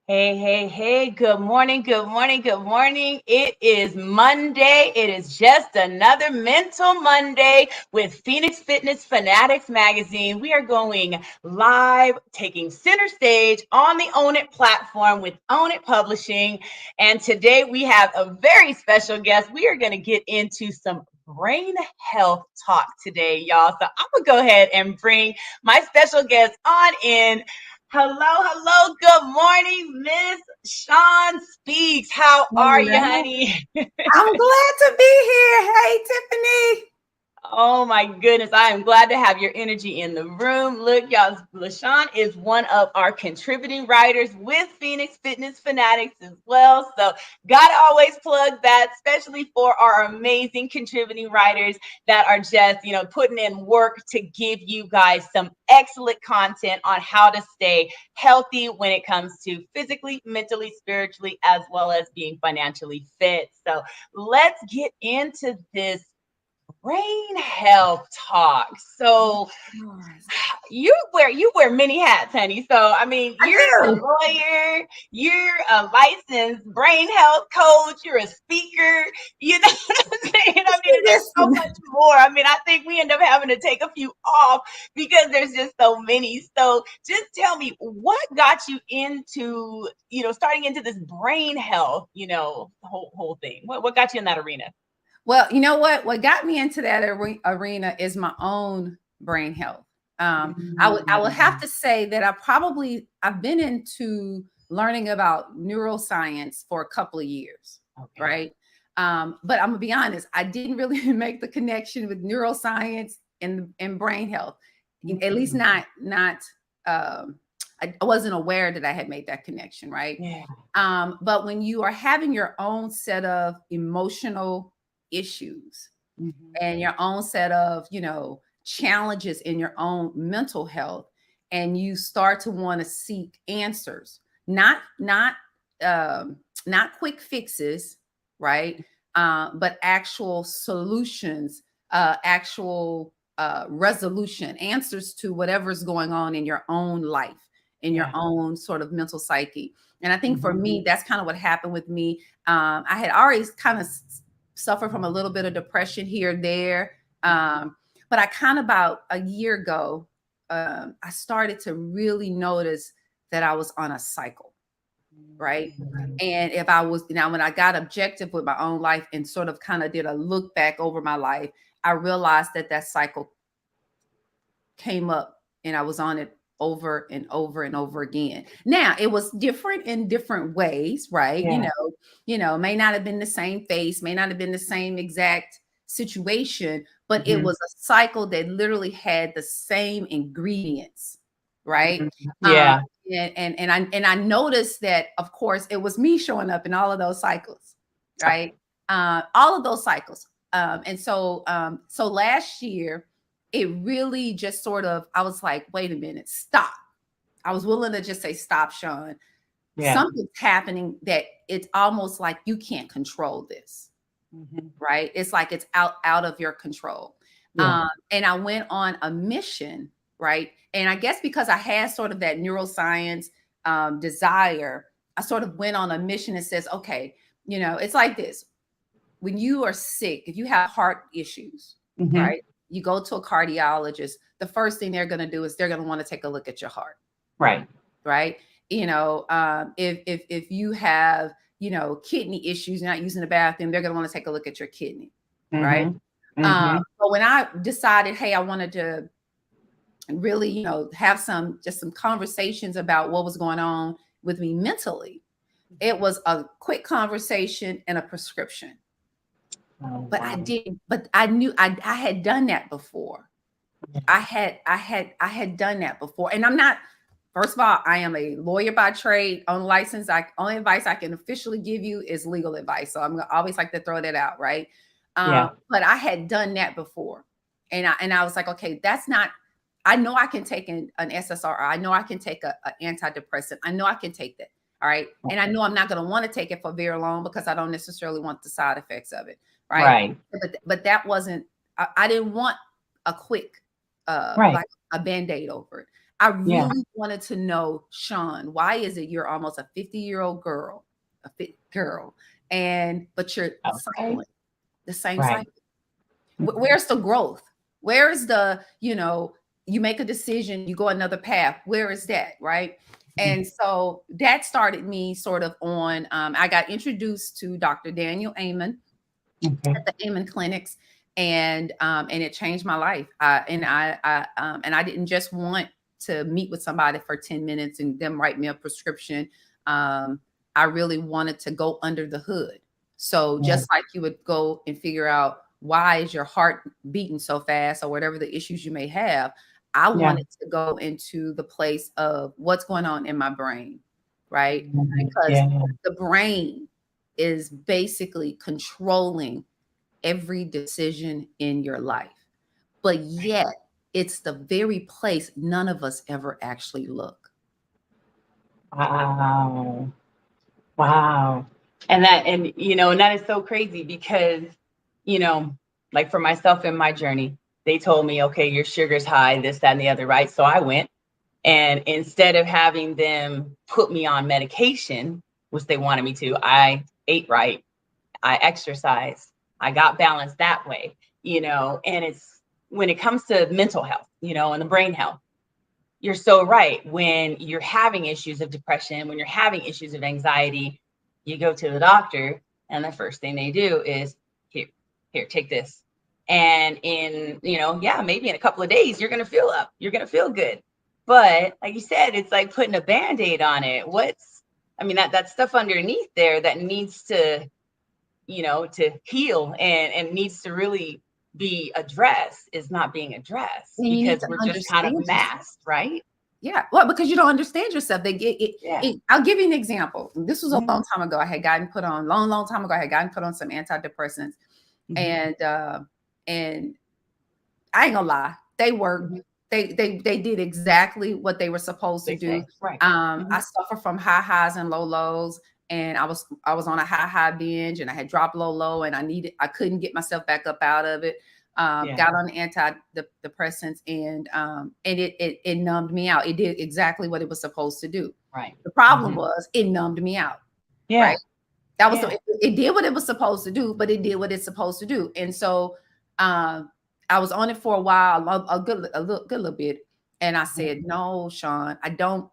Hey, hey, hey, good morning, good morning, good morning. It is Monday. It is just another Mental Monday with Phoenix Fitness Fanatics magazine. We are going live, taking center stage on the Own It platform with Own It Publishing. And today we have a very special guest. We are going to get into some brain health talk today, y'all. So I'm going to go ahead and bring my special guest on in. Hello. Good morning, Miss Shon Speaks. How are you, Hello. honey? I'm glad to be here. Hey, Tiffany. Oh my goodness, I am glad to have your energy in the room. Look, y'all, LaShawn is one of our contributing writers with Phoenix Fitness Fanatics as well. So, gotta always plug that, especially for our amazing contributing writers that are just, putting in work to give you guys some excellent content on how to stay healthy when it comes to physically, mentally, spiritually, as well as being financially fit. So, let's get into this brain health talk. So you wear many hats, honey. So I mean, I you're a do. lawyer, you're a licensed brain health coach, you're a speaker. You know what I'm saying? I mean, there's so Listen, much more. I mean, I think we end up having to take a few off because there's just so many. So just tell me, what got you into starting into this brain health, whole thing? What got you in that arena? well, you know what? What got me into that arena is my own brain health. I will have Mm. to say that I've been into learning about neuroscience for a couple of years, Okay. right? But I'm gonna be honest, I didn't really make the connection with neuroscience and brain health. At least Mhm. not. I wasn't aware that I had made that connection, right? Yeah. But when you are having your own set of emotional issues Mhm. and your own set of, challenges in your own mental health, and you start to want to seek answers, um, not quick fixes, right? But actual solutions, actual resolution, answers to whatever's going on in your own life, in your Yeah. own sort of mental psyche. And I think for Mhm. me, that's kind of what happened with me. I had already kind of suffered from a little bit of depression here and there. But I kind of about a year ago, I started to really notice that I was on a cycle, right? Mhm. And if I was now, when I got objective with my own life and sort of kind of did a look back over my life, I realized that that cycle came up and I was on it over and over and over again. Now, it was different in different ways, right? Yeah. May not have been the same face, may not have been the same exact situation, but it Mhm. was a cycle that literally had the same ingredients, right? Mhm. Um, Yeah. and I noticed that, of course, it was me showing up in all of those cycles, right? All of those cycles. So last year, it really just sort of, I was like, wait a minute, stop. I was willing to just say, stop, Sean. Yeah. Something's happening that it's almost like you can't control this, Mhm. right? It's like it's out of your control. Yeah. And I went on a mission, right? And I guess because I had sort of that neuroscience desire, I sort of went on a mission that says, okay, it's like this. When you are sick, if you have heart issues, Mhm. right? You go to a cardiologist, the first thing they're going to do is they're going to want to take a look at your heart, Right. right? If you have, kidney issues, you're not using the bathroom, they're going to want to take a look at your kidney, right? Mhm. Mhm. But when I decided, hey, I wanted to really, have some conversations about what was going on with me mentally, it was a quick conversation and a prescription. Oh, But I wow. didn't, but I knew I had done that before. Yeah. I had done that before. And I'm not, first of all, I am a lawyer by trade, on license. Only advice I can officially give you is legal advice. So I'm gonna always like to throw that out, right? Yeah. But I had done that before. And I was like, okay, that's not, I know I can take an SSRI. I know I can take a antidepressant. I know I can take that. All right. And I know I'm not going to want to take it for very long because I don't necessarily want the side effects of it. Right. Right. But that wasn't, I didn't want a quick, Right. like a band-aid over it. I Yeah. really wanted to know, Shon, why is it you're almost a 50-year-old girl, a fit girl, but you're Okay. cycling the same Right. cycle? Mhm. Where's the growth? Where is the, you make a decision, you go another path. Where is that? Right. Mhm. And so that started me sort of on, I got introduced to Dr. Daniel Amen Okay. at the Amen clinics, and it changed my life. And I didn't just want to meet with somebody for 10 minutes and them write me a prescription. Um, I really wanted to go under the hood. So Yeah. just like you would go and figure out why is your heart beating so fast or whatever the issues you may have, I Yeah. wanted to go into the place of what's going on in my brain, right? Mhm. Because Yeah. the brain is basically controlling every decision in your life. But Right. yet, it's the very place none of us ever actually look. Wow. Wow. And that is so crazy because, you know, like for myself in my journey, they told me, okay, your sugar's high, this, that, and the other, right? So I went, and instead of having them put me on medication, which they wanted me to, I ate right, I exercised, I got balanced that way, and it's when it comes to mental health, and the brain health, you're so right. When you're having issues of depression, when you're having issues of anxiety, you go to the doctor, and the first thing they do is here, here, take this. And yeah, maybe in a couple of days, you're going to feel up, you're going to feel good. But like you said, it's like putting a band-aid on it. That stuff underneath there that needs to heal and needs to really be addressed is not being addressed And you need because to we're just kind of understand yourself. masked, right? Yeah. Well, because you don't understand yourself. They get it, Yeah. I'll give you an example. This was a Mhm. long time ago. I had gotten put on, long time ago, I had gotten put on some antidepressants. Mhm. And I ain't gonna lie, they worked. Mhm. They did exactly what they were supposed to They do. say, right. I Mhm. suffer from high highs and low lows, and I was on a high binge, and I had dropped low, and I couldn't get myself back up out of it. Yeah. Got on antidepressants, and it numbed me out. It did exactly what it was supposed to do. Right. The problem Mhm. was it numbed me out. Right. Yeah. That was Yeah. it did what it was supposed to do, but it did what it's supposed to do. And so um, I was on it for a while, good little bit, and I Mhm. said, "No, Shon, I don't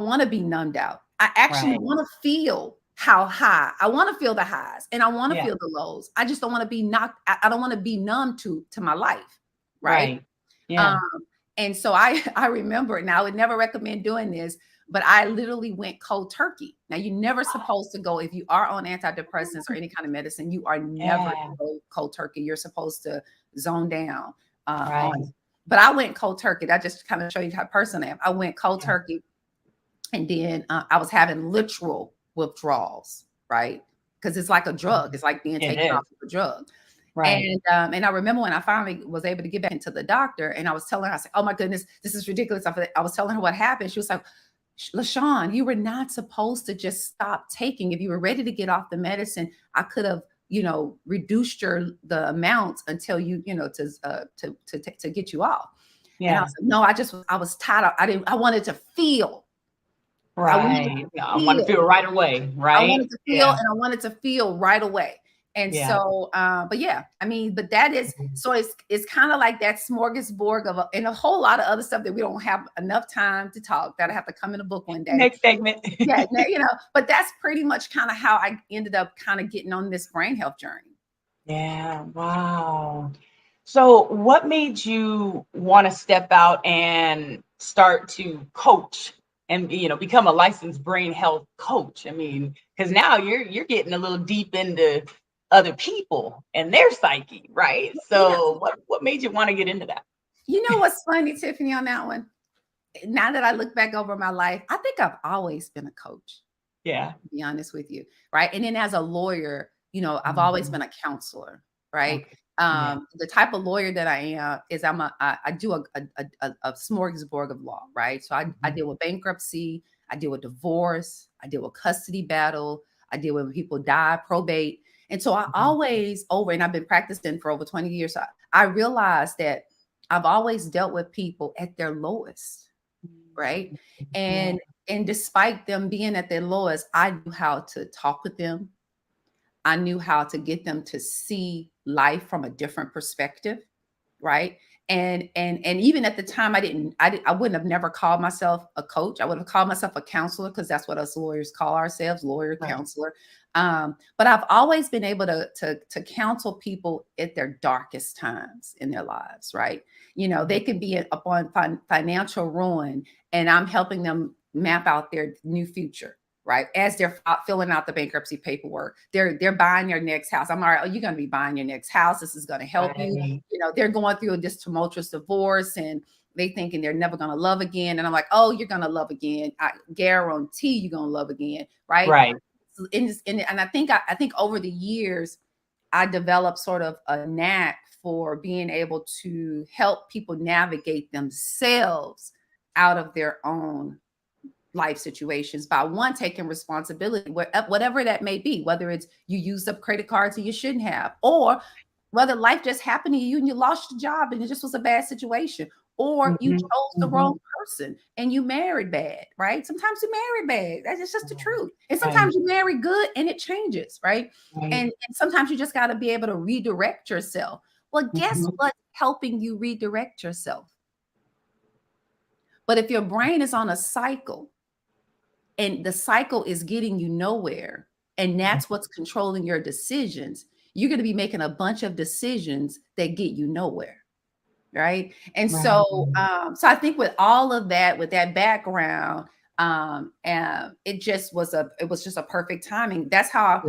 want to be numbed out. I actually Right. want to feel how high. I want to feel the highs, and I want to Yeah. feel the lows. I just don't want to be knocked. I don't want to be numb to my life, right?" Right. Yeah. Um, and so I remember it. Now I would never recommend doing this, but I literally went cold turkey. Now you're never supposed to go if you are on antidepressants or any kind of medicine. You are never to Yeah. go cold turkey. You're supposed to zone down on Right. it. But I went cold turkey. That just kind of show you how person I am. I went cold Yeah. turkey, and then I was having literal withdrawals, right? Because it's like a drug. Mhm. It's like being It taken off is. of a drug. Right. And I remember when I finally was able to get back into the doctor, and I was telling her, I said, "Oh my goodness, this is ridiculous." I was telling her what happened. She was like, "LaShawn, you were not supposed to just stop taking. If you were ready to get off the medicine, I could have, reduced the amounts until to get you off." And I Yeah. was like, "No, I was tired. I wanted to feel. I wanted Right. to No, I want to feel." feel right away. I Right. wanted to feel, Yeah. and I wanted to feel right away. And Yeah. so, but yeah, but that is, Mhm. so it's kind of like that smorgasbord and a whole lot of other stuff that we don't have enough time to talk, that I have to come in a book one day. Next segment. Yeah, but that's pretty much kind of how I ended up kind of getting on this brain health journey. Yeah. Wow. So, what made you want to step out and start to coach and become a licensed brain health coach? I mean, because now you're getting a little deep into other people and their psyche, right? You know, So, what made you want to get into that? you know what's funny, Tiffany, on that one? Now that I look back over my life, I think I've always been a coach, Yeah. to be honest with you, right? And then as a lawyer, I've always Mhm. been a counselor, right? Okay. Yeah. The type of lawyer that I am is I do a smorgasbord of law, right? So I Mhm. deal with bankruptcy, I deal with divorce, I deal with custody battle, I deal with when people die, probate. And so I Mhm. always and I've been practicing for over 20 years. So I realized that I've always dealt with people at their lowest. right? Yeah. And despite them being at their lowest, I knew how to talk with them. I knew how to get them to see life from a different perspective, right? And even at the time, I wouldn't have never called myself a coach. I would have called myself a counselor because that's what us lawyers call ourselves, lawyer, Right. counselor. But I've always been able to counsel people at their darkest times in their lives, right? You know, they could be upon financial ruin, and I'm helping them map out their new future, right? As they're filling out the bankruptcy paperwork, they're buying their next house. I'm all right. Oh, you're going to be buying your next house. This is going to help you. Right. You know, they're going through this tumultuous divorce and they thinking they're never going to love again. And I'm like, oh, you're going to love again. I guarantee you're going to love again, right? Right. And I think over the years, I developed sort of a knack for being able to help people navigate themselves out of their own life situations by one taking responsibility, whatever that may be, whether it's you used up credit cards that you shouldn't have, or whether life just happened to you and you lost your job and it just was a bad situation, or you Mhm. chose the Mhm. wrong person and you married bad, right? Sometimes you marry bad. That's just the truth. And Right. sometimes you marry good and it changes, right? Right. And sometimes you just got to be able to redirect yourself. Well, guess Mhm. what's helping you redirect yourself? But if your brain is on a cycle and the cycle is getting you nowhere, and that's what's controlling your decisions, you're going to be making a bunch of decisions that get you nowhere, right? And Right. so I think with all of that, with that background, it was just a perfect timing. Yeah. That's why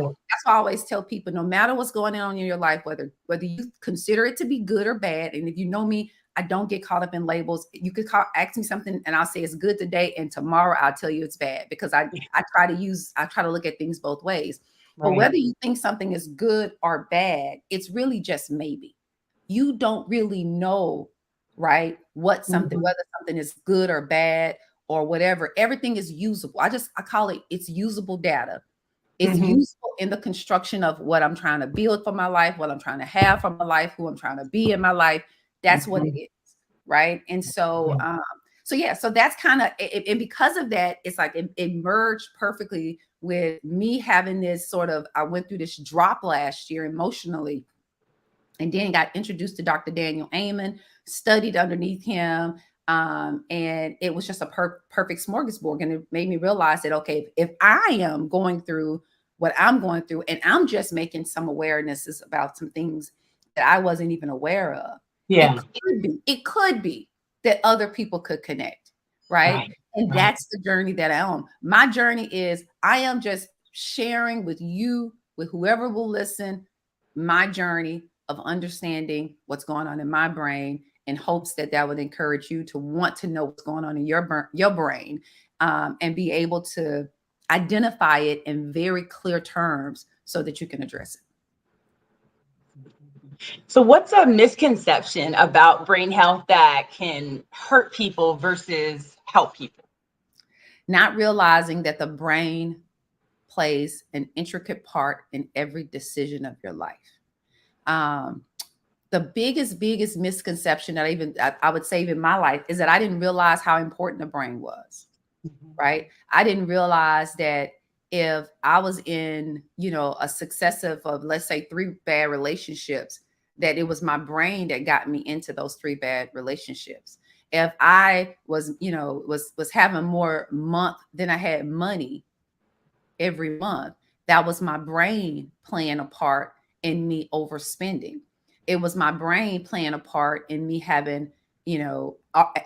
I always tell people, no matter what's going on in your life, whether you consider it to be good or bad, and if you know me, I don't get caught up in labels. You could ask me something, and I'll say it's good today, and tomorrow I'll tell you it's bad because I try to look at things both ways. But Right. whether you think something is good or bad, it's really just maybe. You don't really know, right? Mhm. Whether something is good or bad or whatever. Everything is usable. I call it's usable data. It's Mhm. useful in the construction of what I'm trying to build for my life, what I'm trying to have for my life, who I'm trying to be in my life. That's what it Mhm. is, right? And so, Yeah. so yeah, so that's kind of and because of that, it's like it merged perfectly with me having this sort of. I went through this drop last year emotionally, and then got introduced to Dr. Daniel Amen, studied underneath him. And it was just a perfect smorgasbord. And it made me realize that, okay, if I am going through what I'm going through and I'm just making some awarenesses about some things that I wasn't even aware of, Yeah. it could be that other people could connect, right? Right. And Right. that's the journey that I'm on. My journey is I am just sharing with you, with whoever will listen, my journey of understanding what's going on in my brain in hopes that that would encourage you to want to know what's going on in your brain, and be able to identify it in very clear terms so that you can address it. So, what's a misconception about brain health that can hurt people versus help people? Not realizing that the brain plays an intricate part in every decision of your life. Um, the biggest misconception that I would say in my life is that I didn't realize how important the brain was, Mhm. right? I didn't realize that if I was in, a successive of, let's say, three bad relationships, that it was my brain that got me into those three bad relationships. If I was, was having more month than I had money every month, that was my brain playing a part in me overspending. It was my brain playing a part in me having,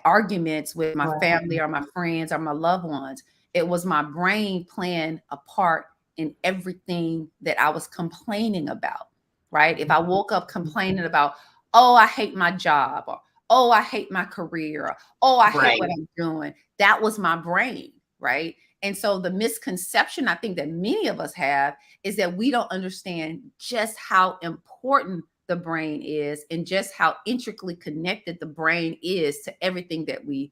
arguments with my family Right. or my friends or my loved ones. It was my brain playing a part in everything that I was complaining about, right? If I woke up complaining about, oh, I hate my job, or oh, I hate my career, or oh, I hate what Right. I'm doing, that was my brain, right? And so the misconception I think that many of us have is that we don't understand just how important the brain is and just how intricately connected the brain is to everything that we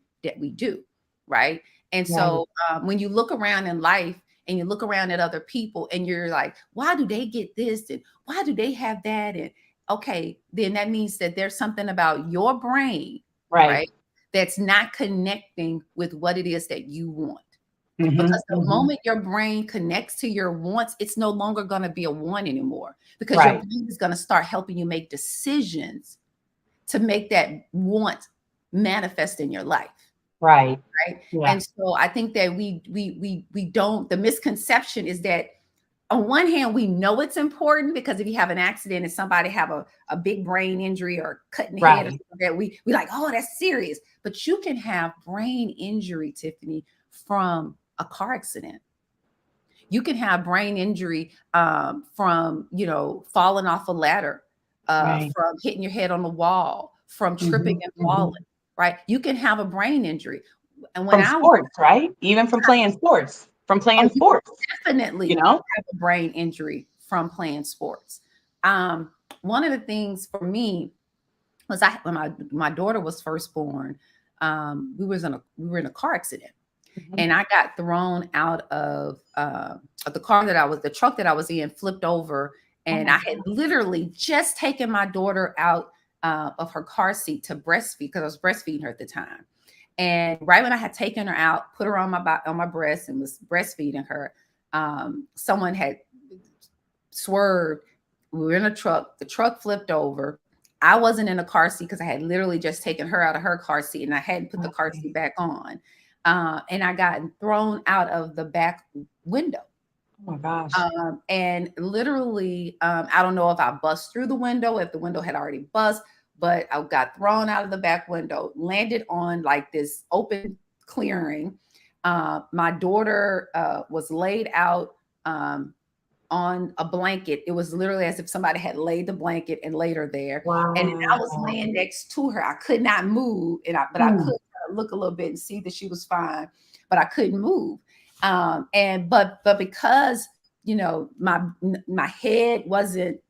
do, right? And Right. so when you look around in life and you look around at other people and you're like, why do they get this and why do they have that? And okay, then that means that there's something about your brain, Right. right? that's not connecting with what it is that you want. Mm-hmm. Because the Mm-hmm. moment your brain connects to your wants, it's no longer going to be a want anymore, because your Right. brain is going to start helping you make decisions to make that want manifest in your life. Right. Right. Yeah. And so I think that we don't, the misconception is that on one hand, we know it's important, because if you have an accident and somebody have a big brain injury or cutting head or Right. something, that we like, oh, that's serious. But you can have brain injury, Tiffany, from a car accident. You can have brain injury from, falling off a ladder, Right. from hitting your head on the wall, from tripping Mm-hmm. and Mm-hmm. falling, right? You can have a brain injury. And when From I sports, right? Even from playing sports. From Oh, playing you sports. You definitely know? have a brain injury from playing sports. One of the things for me was, when my daughter was first born, we were in a car accident, Mm-hmm. and I got thrown out of the truck that I was in flipped over, Oh and my I God. had literally just taken my daughter out of her car seat to breastfeed, because I was breastfeeding her at the time. And right when I had taken her out, put her on my breast and was breastfeeding her, someone had swerved. We were in a truck. The truck flipped over. I wasn't in a car seat because I had literally just taken her out of her car seat, and I hadn't put the car Okay. seat back on. And I got thrown out of the back window. Oh my gosh. And literally, I don't know if I bust through the window, if the window had already bust, but I got thrown out of the back window, landed on like this open clearing. My daughter was laid out on a blanket. It was literally as if somebody had laid the blanket and laid her there. And then I was Wow. laying next to her. I could not move, but I Mm. could look a little bit and see that she was fine, but I couldn't move. But because my head wasn't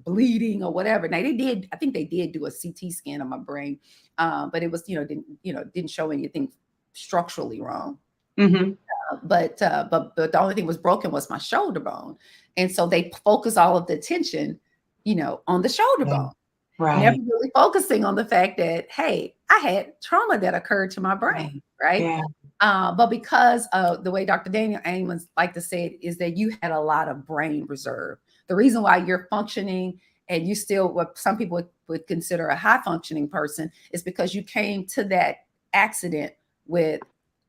bleeding or whatever. Now I think they did do a CT scan of my brain, but it was didn't show anything structurally wrong. Mm-hmm. But the only thing was broken was my shoulder bone, and so they focus all of the attention, on the shoulder Yeah. bone, never Right. really focusing on the fact that, hey, I had trauma that occurred to my brain, Right. right? Yeah. But because of the way Dr. Daniel Amen like to say it, is that you had a lot of brain reserve. The reason why you're functioning and you still, what some people would consider a high functioning person, is because you came to that accident with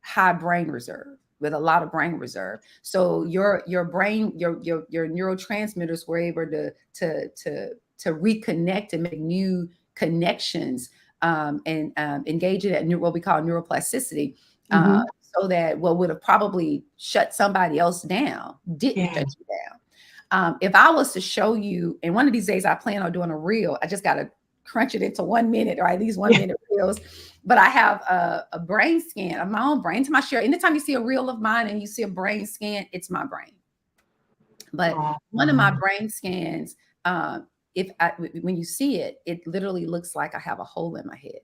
high brain reserve, with a lot of brain reserve. So your brain, your neurotransmitters were able to reconnect and make new connections, and engage in that what we call neuroplasticity, Mm-hmm. so that what would have probably shut somebody else down didn't Yeah. shut you down. If I was to show you, and one of these days I plan on doing a reel, I just got to crunch it into 1 minute, or at least 1 minute reels. But I have a brain scan of my own brain. To my share, anytime you see a reel of mine and you see a brain scan, it's my brain. But one of my brain scans, when you see it, it literally looks like I have a hole in my head,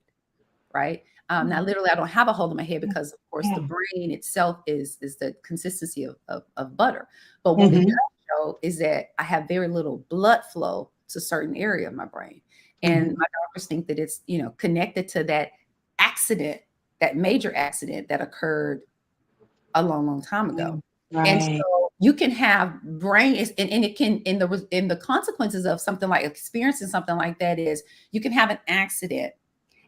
right? Now, literally, I don't have a hole in my head because, of course, the Yeah. brain itself is the consistency of butter. But what it Mm-hmm. does show is that I have very little blood flow to certain area of my brain, and Mm-hmm. my doctors think that it's connected to that accident, that major accident that occurred a long, long time ago. And Right. so you can have brain and it can, in the consequences of something like experiencing something like that, is you can have an accident,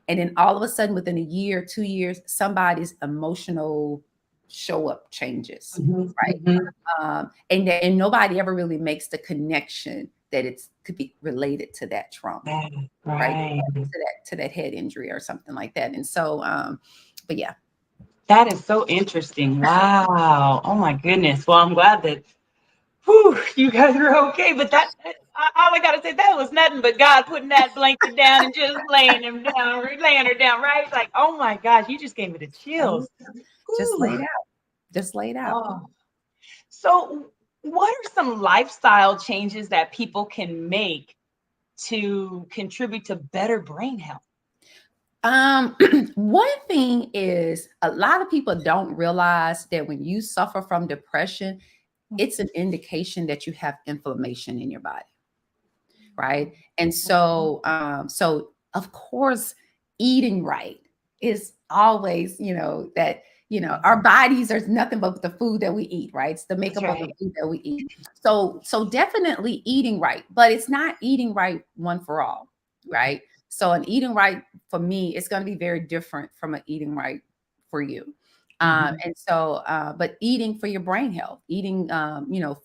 and then all of a sudden within a year, 2 years, somebody's emotional show up changes, Mm-hmm. right? Mm-hmm. And nobody ever really makes the connection that it could be related to that trauma, Yeah. right? Right. To that head injury or something like that. And so, but yeah. That is so interesting. Wow. Oh my goodness. Well, I'm glad that you guys are okay. But all I gotta say, that was nothing but God putting that blanket down and just laying her down, right? Like, oh my gosh, you just gave me the chills. Just Whew. laid out. Just laid out. Oh. So, what are some lifestyle changes that people can make to contribute to better brain health? One thing is, a lot of people don't realize that when you suffer from depression, it's an indication that you have inflammation in your body, right? And so, so of course, eating right is always, that, our bodies are nothing but the food that we eat, right? It's the That's makeup of the right. food that we eat. So definitely eating right, but it's not eating right one for all, right? So an eating right for me, it's going to be very different from an eating right for you. Mhm. But eating for your brain health, eating,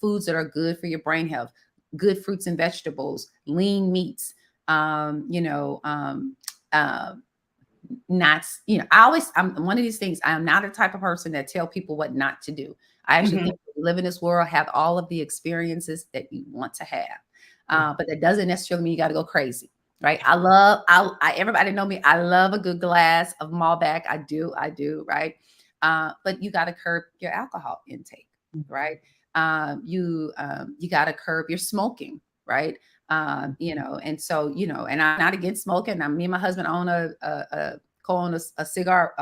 foods that are good for your brain health, good fruits and vegetables, lean meats, um, you know, um, uh, not, I'm one of these things. I am not a type of person that tell people what not to do. I actually Mhm. think we live in this world, have all of the experiences that you want to have. Yeah. But that doesn't necessarily mean you got to go crazy, right? Everybody know me. I love a good glass of Malbec. I do, right? But you got to curb your alcohol intake, right? You got to curb your smoking, right? And so, and I'm not against smoking. Me and my husband own co-own a cigar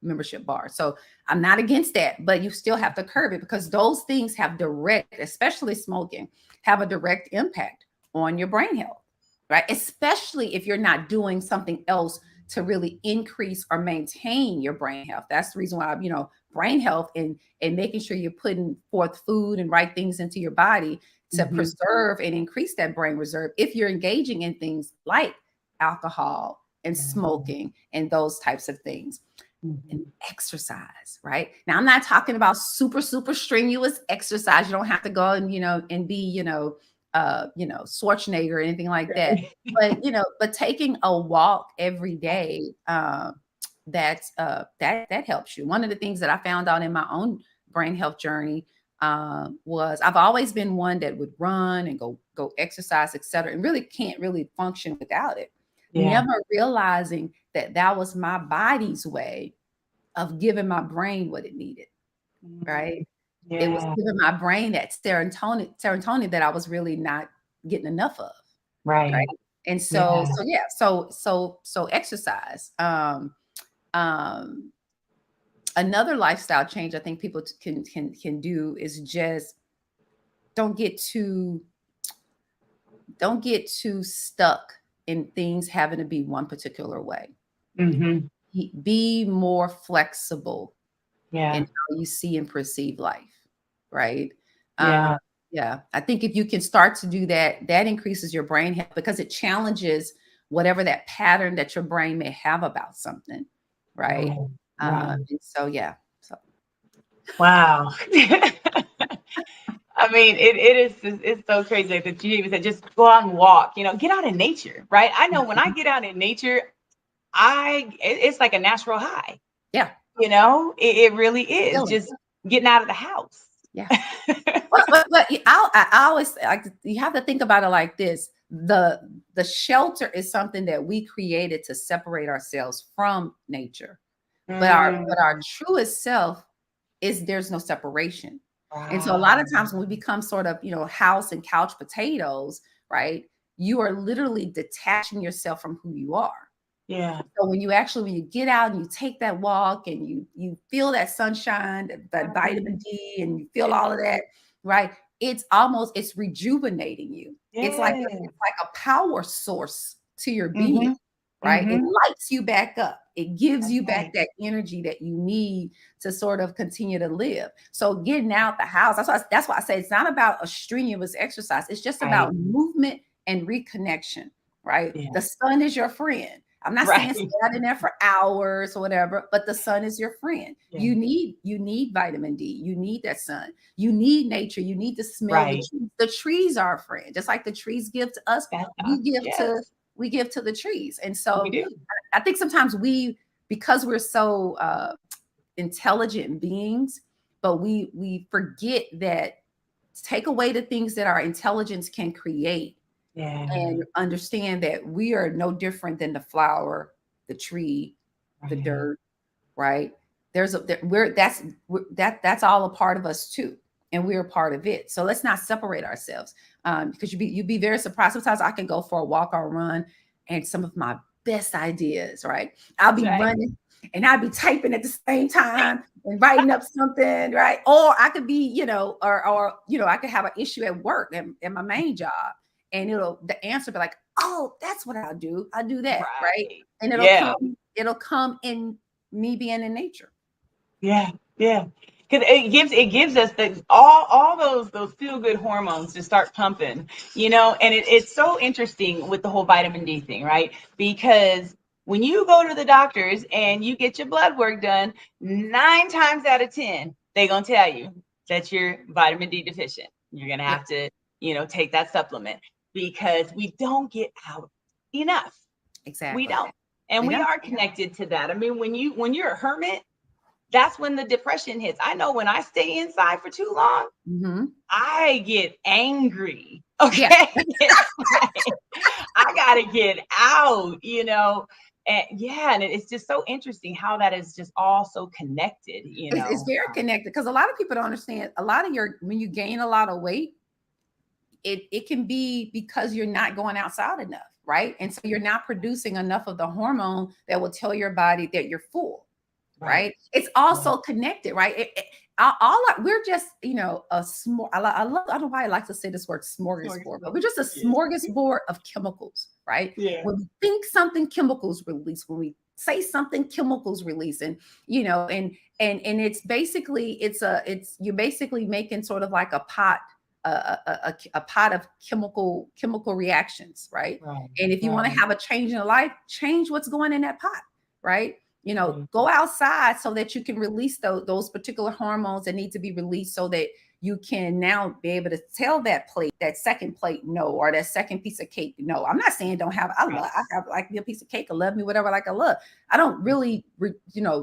membership bar. So I'm not against that, but you still have to curb it because those things have direct, especially smoking, have a direct impact on your brain health, right? Especially if you're not doing something else to really increase or maintain your brain health. That's the reason why, brain health and making sure you're putting forth food and right things into your body to Mhm. preserve and increase that brain reserve if you're engaging in things like alcohol and Yeah. smoking and those types of things. And Mhm. exercise, right? Now, I'm not talking about super, super strenuous exercise. You don't have to go and, and be, Schwarzenegger or anything like that. Right. But taking a walk every day, that helps you. One of the things that I found out in my own brain health journey was I've always been one that would run and go exercise, et cetera, and really can't really function without it. Yeah. Never realizing that was my body's way of giving my brain what it needed, right? Mm. It was Yeah. giving my brain that serotonin that I was really not getting enough of, right? Right. And Yeah. so exercise. Um, Another lifestyle change I think people can do is just don't get too stuck in things having to be one particular way. Mhm. Be more flexible in Yeah. how you see and perceive life, right? Uh, Yeah. yeah, I think if you can start to do that, that increases your brain health because it challenges whatever that pattern that your brain may have about something, right? Right. Right. And so, yeah. So, Wow. I mean, it is it's so crazy like that you even said just go out and walk, get out in nature, right? I know when I mhm. get out in nature, it's like a natural high, Yeah, it really is feeling. just getting out of the house. Yeah. I always like you have to think about it like this: the shelter is something that we created to separate ourselves from nature, but our Mm, truest self is there's no separation. And so a lot wow. of times when we become sort of, house and couch potatoes, right? You are literally detaching yourself from who you are. Yeah. So when you get out and you take that walk and you feel that sunshine, that vitamin Mhm. D, and you feel all of that, right? It's rejuvenating you. Yeah. It's like a power source to your being, Mhm. right? It Mhm. lights you back up. It gives That's you back right. that energy that you need to sort of continue to live. So getting out the house, that's why I say it's not about a strenuous exercise. It's just about Right. movement and reconnection, right? Yeah. The sun is your friend. I'm not saying stay Right. out in there for hours or whatever, but the sun is your friend. Yeah. You need vitamin D. You need that sun. You need nature. You need to smell the Right. trees. The trees are a friend, just like the trees give to us. That's We give to yes, we give to the trees, and we so do. I think sometimes because we're so intelligent beings, but we forget that take away the things that our intelligence can create Yeah. and understand that we are no different than the flower, the tree, the Right. dirt, right? There's a that we're that's all a part of us too, and we're a part of it. So let's not separate ourselves, because you'd be very surprised. Sometimes I can go for a walk or a run, and some of my best ideas, right? I'll That's be right. running and I'll be typing at the same time and writing up something, right? Or I could be, I could have an issue at work and my main job, and the answer be like, oh, that's what I'll do. I'll do that, right? Right. And it'll Yeah. come. it'll come in me being in nature. Yeah, yeah. Because it gives us all those feel good hormones to start pumping, and it's so interesting with the whole vitamin D thing, right? Because when you go to the doctors and you get your blood work done, 9 times out of 10, they're gonna tell you that you're vitamin D deficient. You're gonna Yeah, have to, take that supplement because we don't get out enough. We exactly. don't. And We we don't. are connected to that. I mean, when you're a hermit, that's when the depression hits. I know when I stay inside for too long, Mm-hmm. I get angry. Yeah, Okay. It's like, I gotta get out. And yeah, and it's just so interesting how that is just all so connected. it's very connected because a lot of people don't understand. A lot of when you gain a lot of weight, it can be because you're not going outside enough, right? And so you're not producing enough of the hormone that will tell your body that you're full, right? It's also connected, right? We're just, a small. I love. I don't know why I like to say this word smorgasbord, but we're just a smorgasbord of chemicals, right? Yeah. When we think something, chemicals release. When we say something, chemicals release, and it's basically you're basically making sort of like a pot. A pot of chemical reactions, right? And if you want to have a change in life, change what's going in that pot, right? Go outside so that you can release those particular hormones that need to be released so that you can now be able to tell that second plate no, or that second piece of cake no. I'm not saying don't have. I have like me a piece of cake. I love me whatever. Like I love. I don't really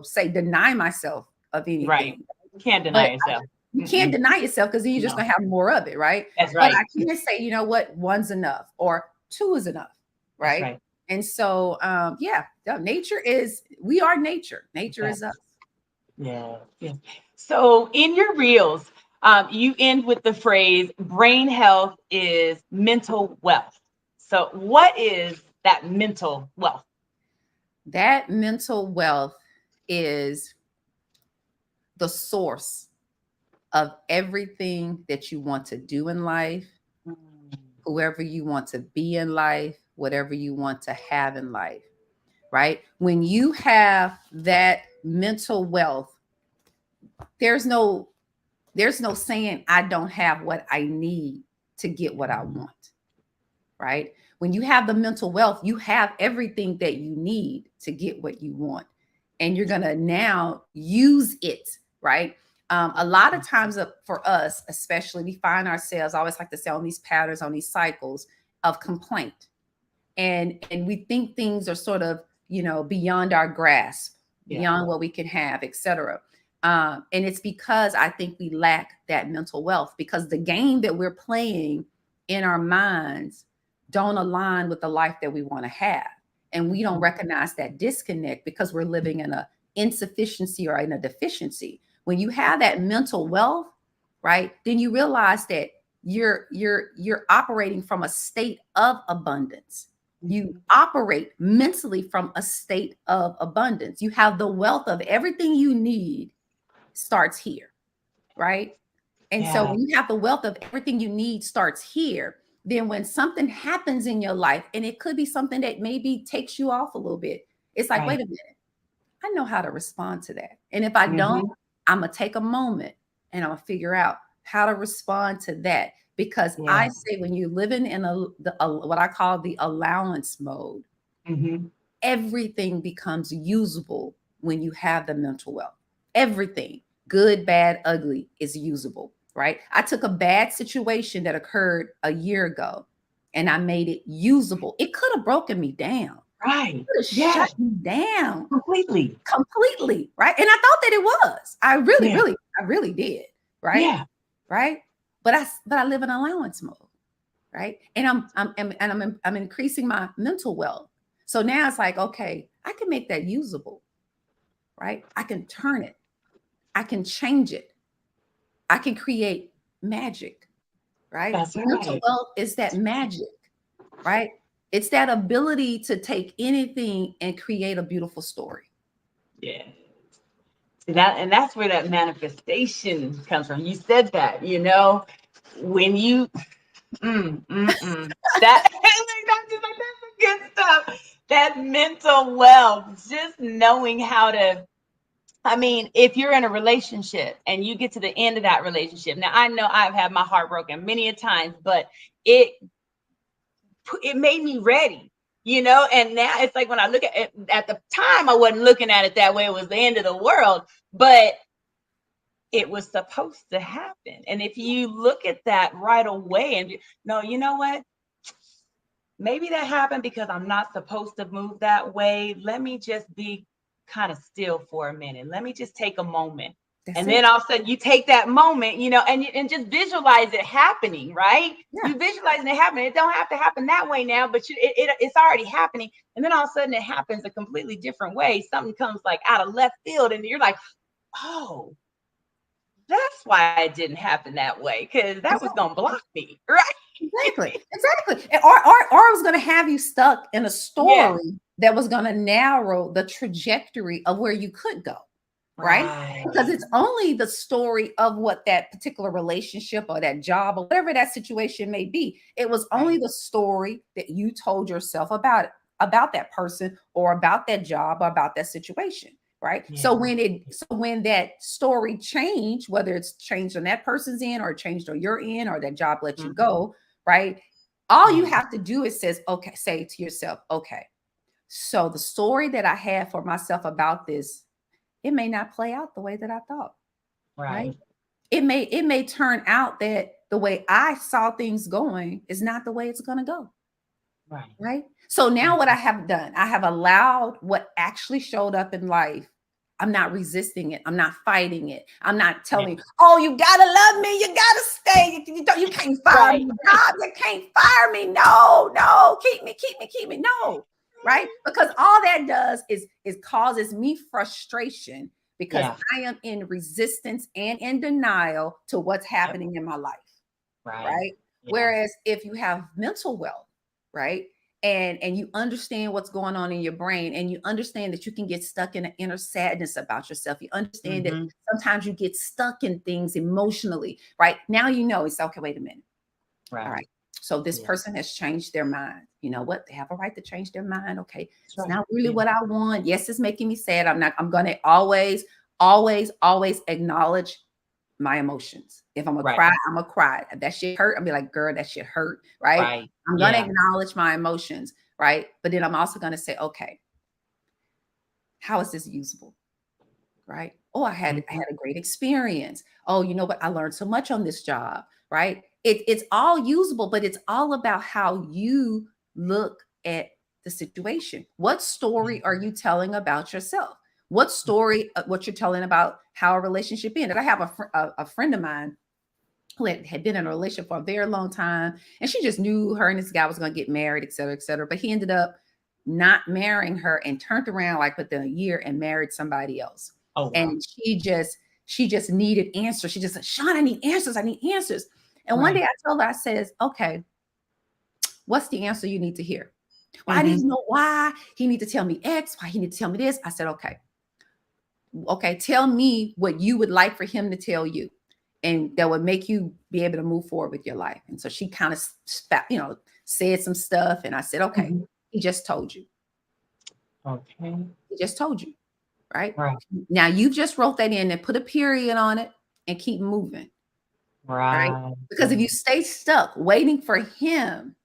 say deny myself of anything. Right. You can't deny yourself. You can't deny yourself because then you're just gonna have more of it, right? That's right. But I can't say, you know what, one's enough or two is enough, right? Right. And so, we are nature. Nature is us. Yeah. Yeah. So in your reels, you end with the phrase brain health is mental wealth. So what is that mental wealth? That mental wealth is the source of everything that you want to do in life, whoever you want to be in life, whatever you want to have in life, right? When you have that mental wealth, there's no saying I don't have what I need to get what I want, right? When you have the mental wealth, you have everything that you need to get what you want, and you're gonna now use it, right? A lot of times for us, especially, we find ourselves, I always like to say, on these patterns, on these cycles of complaint, and we think things are sort of beyond our grasp, beyond what we can have, etc. And it's because I think we lack that mental wealth, because the game that we're playing in our minds don't align with the life that we want to have. And we don't recognize that disconnect because we're living in a insufficiency or in a deficiency. When you have that mental wealth, right, then you realize that you're operating from a state of abundance. You operate mentally from a state of abundance. You have the wealth of everything you need starts here, right? And so when you have the wealth of everything you need starts here, then when something happens in your life, and it could be something that maybe takes you off a little bit, it's like, wait a minute, I know how to respond to that. And if I don't, I'm going to take a moment and I'm going to figure out how to respond to that. Because I say, when you're living in what I call the allowance mode, everything becomes usable when you have the mental wealth. Everything, good, bad, ugly, is usable, right? I took a bad situation that occurred a year ago and I made it usable. It could have broken me down. Right. It could have shut me down Completely, right? And I thought that it was. I really did, right? Yeah. Right. But I live in allowance mode, right? And I'm increasing my mental wealth. So now it's like, okay, I can make that usable, right? I can turn it. I can change it. I can create magic, right? That's Mental right. wealth is that magic, right? It's that ability to take anything and create a beautiful story. Yeah. That's where that manifestation comes from. You said that, when you that that's just like, that's the good stuff. that mental wealth, just knowing how to, I mean, if you're in a relationship and you get to the end of that relationship, now I know I've had my heart broken many a times, but it it made me ready, you know. And now it's like when I look at it, at the time I wasn't looking at it that way. It was the end of the world, but it was supposed to happen. And if you look at that right away and no, you know what? Maybe that happened because I'm not supposed to move that way. Let me just be kind of still for a minute. Let me just take a moment. That's And then it. all of a sudden you take that moment, you know, and just visualize it happening, right? Yeah. You visualizing it happening. It don't have to happen that way now, but it's already happening. And then all of a sudden it happens a completely different way. Something comes like out of left field, and you're like, oh, that's why it didn't happen that way, because that was Exactly. gonna block me, right? Exactly. Exactly. Or it was going to have you stuck in a Yeah, story that was going to narrow the trajectory of where you could go. Right? Because right, it's only the story of what that particular relationship or that job or whatever that situation may be. It was only right. the story that you told yourself about it, about that person or about that job or about that situation. Right. Yeah. So when that story changed, whether it's changed on that person's end or changed on your end or that job let you Mhm. go, right? All you Yeah. have to do is say to yourself, okay, so the story that I had for myself about this, it may not play out the way that I thought, right? Right. It may turn out that the way I saw things going is not the way it's going to go, Right. right? So now what I Mhm. have done, I have allowed what actually showed up in life. I'm not resisting it. I'm not fighting it. I'm not Yeah. telling you, oh, you gotta love me. You gotta stay. You can't fire Right. me. God, you can't fire me. No, no, keep me, keep me, keep me. No, right? Because all that does is causes me frustration because Yeah. I am in resistance and in denial to what's Yep. happening in my life, Right. right? Yeah. Whereas if you have mental wealth, right? And you understand what's going on in your brain and you understand that you can get stuck in an inner sadness about yourself. You understand that Mhm. sometimes you get stuck in things emotionally, right? Now you know it's okay, wait a minute. All Right. right. So this Yeah. person has changed their mind. You know what? They have a right to change their mind. Okay. That's It's right. not really Yeah. what I want. Yes, it's making me sad. I'm gonna always acknowledge my emotions. If I'm gonna Right. cry, I'm gonna cry. If that shit hurt, I'll be like, girl, that shit hurt. Right. Right. I'm gonna Yeah. acknowledge my emotions, right? But then I'm also gonna say, okay, how is this usable? Right? Oh, I had Mhm. a great experience. Oh, you know what? I learned so much on this job, right? It's all usable, but it's all about how you look at the situation. What Yeah. story are you telling about yourself? What story, what you're telling about how a relationship ended? I have a friend of mine who had been in a relationship for a very long time, and she just knew her and this guy was going to get married, et cetera, et cetera. But he ended up not marrying her and turned around like within a year and married somebody else. Oh wow. And she just needed answers. She just said, Shon, I need answers. I need answers. And one day Right. I told her, I says, okay, what's the answer you need to hear? Well, I need Mhm. to know why he need to tell me X, why he need to tell me this. I said, okay, tell me what you would like for him to tell you, and that would make you be able to move forward with your life. And so she kind of said some stuff, and I said, okay, Mhm. he just told you. Okay. He just told you, right? Right. Now you just wrote that in and put a period on it and keep moving, right? Right. Because if you stay stuck waiting for him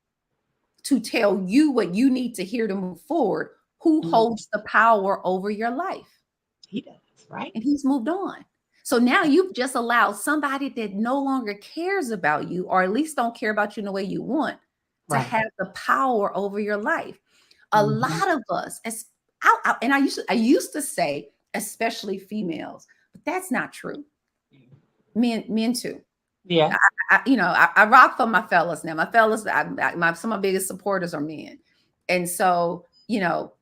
to tell you what you need to hear to move forward, who Mhm. holds the power over your life? He does. Right. And he's moved on. So now you've just allowed somebody that no longer cares about you, or at least don't care about you in the way you want, to Right. have the power over your life. A Mhm. lot of us, and I used to say, especially females, but that's not true. Men too. Yeah. I rock for my fellas now. My fellas, some of my biggest supporters are men, and so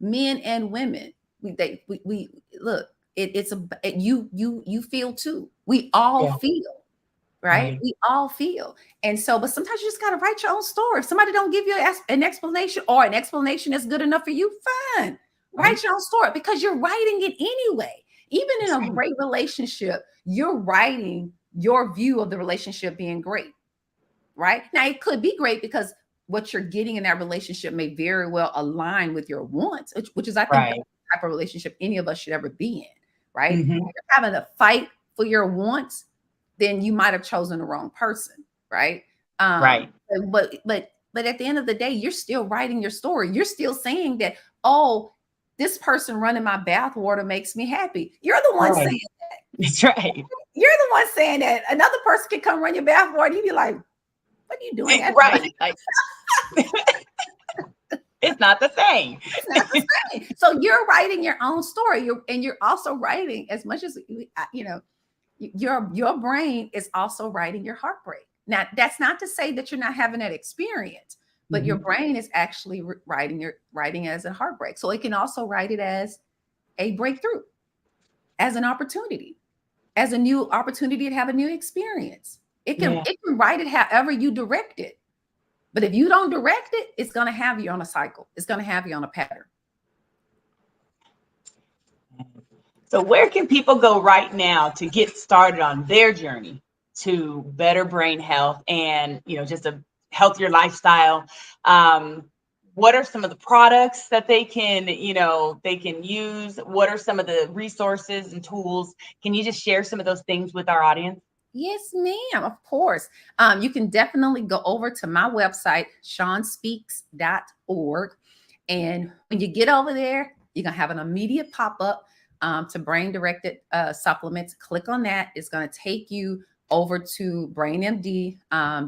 men and women, we look. You feel too. We all Yeah. feel, right? Right. We all feel, and so, but sometimes you just got to write your own story. If somebody don't give you an explanation, or an explanation that's good enough for you, fine. Right. Write your own story because you're writing it anyway. Even in That's a right. great relationship, you're writing your view of the relationship being great, right? Now it could be great because what you're getting in that relationship may very well align with your wants, which is, I think, the Right. type of relationship any of us should ever be in, right? If Mm-hmm. you're having to fight for your wants, then you might have chosen the wrong person, right? Right. But at the end of the day, you're still writing your story. You're still saying that, oh, this person running my bathwater makes me happy. You're the one saying Right. that. That's right. You're the one saying that. Another person can come run your bathwater, and you'd be like, what are you doing that for? Right. Like, it's not the same. It's not the same. So you're writing your own story. You're also writing, as much as your brain is also writing your heartbreak. Now, that's not to say that you're not having that experience, but your brain is actually writing as a heartbreak. So it can also write it as a breakthrough, as an opportunity, as a new opportunity to have a new experience. It can write it however you direct it. But if you don't direct it, it's going to have you on a cycle. It's going to have you on a pattern. So where can people go right now to get started on their journey to better brain health and, just a healthier lifestyle? What are some of the products that they can use? What are some of the resources and tools? Can you just share some of those things with our audience? Yes, ma'am. Of course. You can definitely go over to my website, shonspeaks.org. And when you get over there, you're going to have an immediate pop-up to brain-directed supplements. Click on that. It's going to take you over to Brain MD.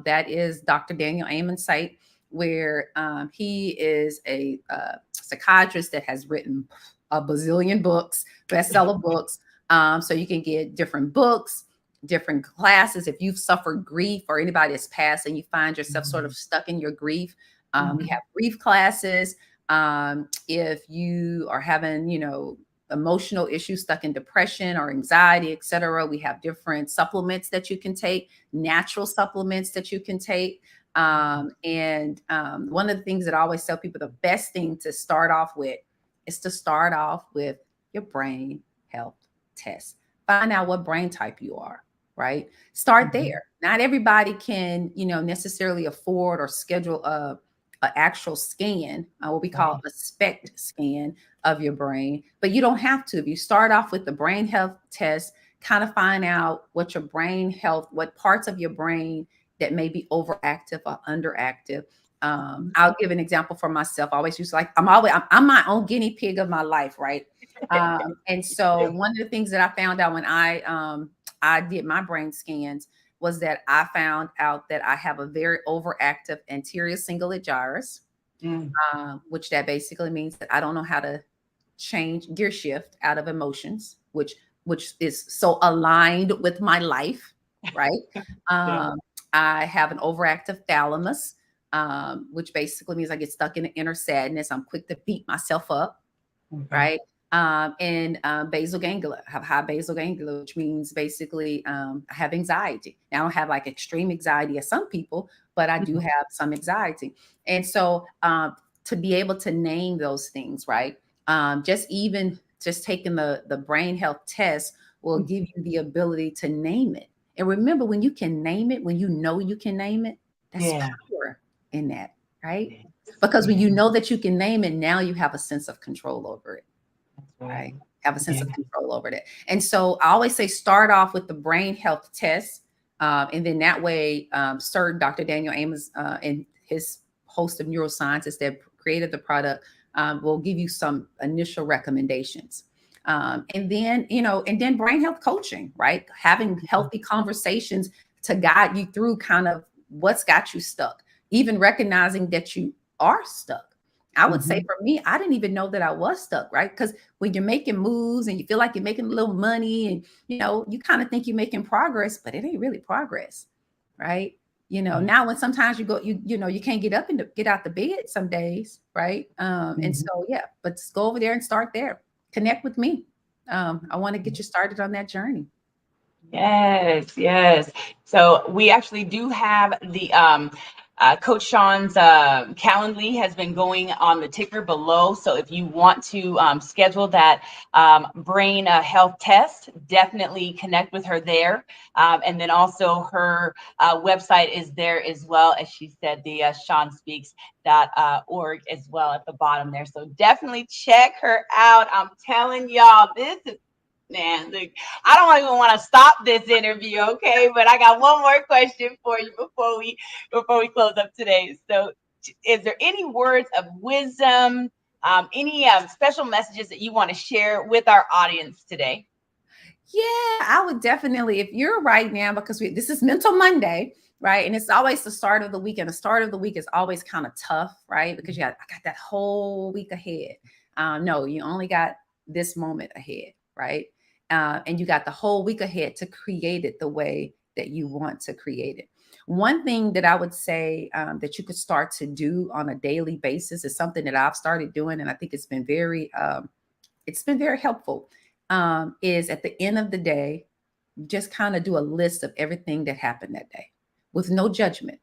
That is Dr. Daniel Amen's site, where he is a psychiatrist that has written a bazillion books, bestseller books. So you can get different books, different classes. If you've suffered grief, or anybody that's passed and you find yourself sort of stuck in your grief, we have grief classes. If you are having, emotional issues, stuck in depression or anxiety, etc., we have different supplements that you can take, natural supplements that you can take. And one of the things that I always tell people, the best thing to start off with is to start off with your brain health test. Find out what brain type you are. Right? Start there. Not everybody can, necessarily afford or schedule a actual scan, what we call a SPECT scan of your brain, but you don't have to. If you start off with the brain health test, kind of find out what your brain health, what parts of your brain that may be overactive or underactive. I'll give an example for myself. I always use, I'm my own guinea pig of my life, right? And so one of the things that I found out when I did my brain scans was that I found out that I have a very overactive anterior cingulate gyrus, which that basically means that I don't know how to change gear shift out of emotions, which is so aligned with my life, right? I have an overactive thalamus, which basically means I get stuck in an inner sadness. I'm quick to beat myself up, right? And basal ganglia. I have high basal ganglia, which means basically I have anxiety. Now, I don't have like extreme anxiety as some people, but I do have some anxiety. And so to be able to name those things, right? Just taking the brain health test will give you the ability to name it. And remember, when you can name it, when you know you can name it, that's power in that, right? Because when you know that you can name it, now you have a sense of control over it. Right. Have a sense of control over that. And so I always say, start off with the brain health test. And then that way, Sir Dr. Daniel Amos and his host of neuroscientists that created the product will give you some initial recommendations. And then brain health coaching, right? Having healthy conversations to guide you through kind of what's got you stuck, even recognizing that you are stuck. I would say for me, I didn't even know that I was stuck, right? Because when you're making moves and you feel like you're making a little money and, you kind of think you're making progress, but it ain't really progress, right? Now when sometimes you go, you can't get up and get out the bed some days, right? And so, but just go over there and start there. Connect with me. I want to get you started on that journey. Yes. So we actually do have the Coach Shon's Calendly has been going on the ticker below. So if you want to schedule that brain health test, definitely connect with her there. And then also her website is there as well, as she said, the shonspeaks.org as well at the bottom there. So definitely check her out. I'm telling y'all, this is, man, look, I don't even want to stop this interview, okay? But I got one more question for you before we close up today. So, is there any words of wisdom, any special messages that you want to share with our audience today? Yeah, I would definitely, if you're right now, because this is Mental Monday, right? And it's always the start of the week, and the start of the week is always kind of tough, right? Because I got that whole week ahead. No, you only got this moment ahead, right? And you got the whole week ahead to create it the way that you want to create it. One thing that I would say that you could start to do on a daily basis is something that I've started doing, and I think it's been very helpful. Is at the end of the day, just kind of do a list of everything that happened that day with no judgment.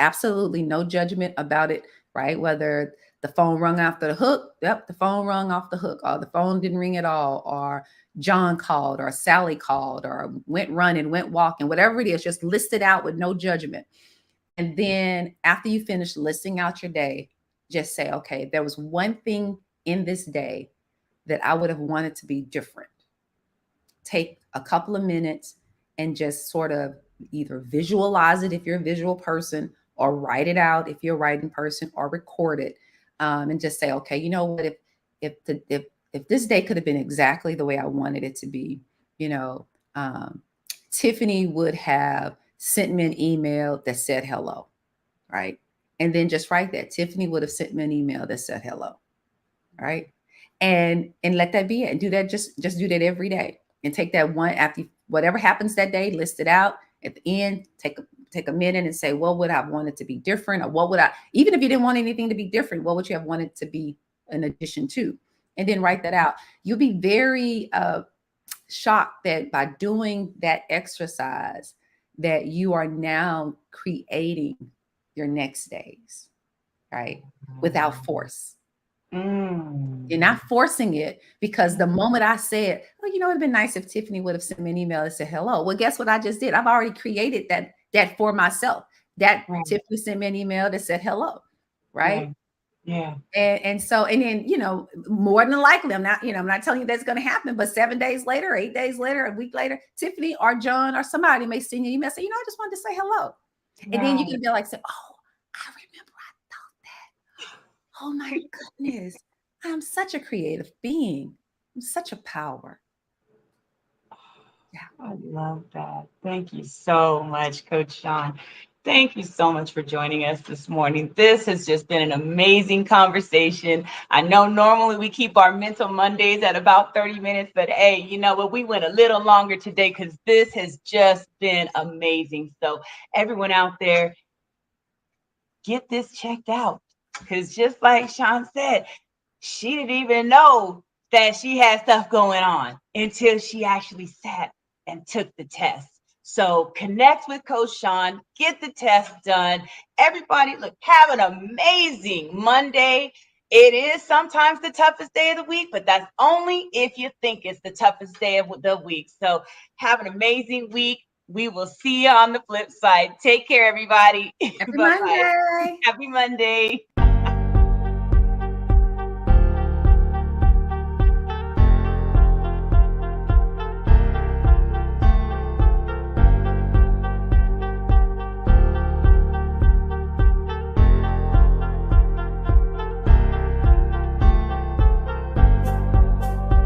Absolutely no judgment about it, right? Whether the phone rung off the hook, yep, the phone rung off the hook, or the phone didn't ring at all, or John called, or Sally called, or went running, went walking, whatever it is, just list it out with no judgment. And then after you finish listing out your day, just say, okay, there was one thing in this day that I would have wanted to be different. Take a couple of minutes and just sort of either visualize it if you're a visual person, or write it out if you're a writing person, or record it, and just say, okay, you know what? If this day could have been exactly the way I wanted it to be, you know, Tiffany would have sent me an email that said hello, right? And then just write that Tiffany would have sent me an email that said hello, right? And let that be it. And do that, just do that every day. And take that one after whatever happens that day, list it out. At the end, take a minute and say, what would I have wanted to be different? Or what would I, even if you didn't want anything to be different, what would you have wanted to be in addition to? And then write that out. You'll be very shocked that by doing that exercise, that you are now creating your next days, right? Without force. You're not forcing it, because the moment I said, oh, you know, it'd been nice if Tiffany would have sent me an email and said hello. Well, guess what I just did? I've already created that for myself. That Right. Tiffany sent me an email that said hello, right? Yeah. And so, and then, you know, more than likely, I'm not telling you that's going to happen, but 7 days later, 8 days later, a week later, Tiffany or John or somebody may send you an email, say, I just wanted to say hello. And then you can be like, say, oh, I remember I thought that. Oh my goodness. I'm such a creative being. I'm such a power. Yeah. I love that. Thank you so much, Coach Shon. Thank you so much for joining us this morning. This has just been an amazing conversation. I know normally we keep our Mental Mondays at about 30 minutes, but hey, you know what? We went a little longer today because this has just been amazing. So, everyone out there, get this checked out, because just like Shon said, she didn't even know that she had stuff going on until she actually sat and took the test. So connect with Coach Shon, get the test done. Everybody, look, have an amazing Monday. It is sometimes the toughest day of the week, but that's only if you think it's the toughest day of the week. So have an amazing week. We will see you on the flip side. Take care, everybody. Happy Bye-bye. Monday. Happy Monday.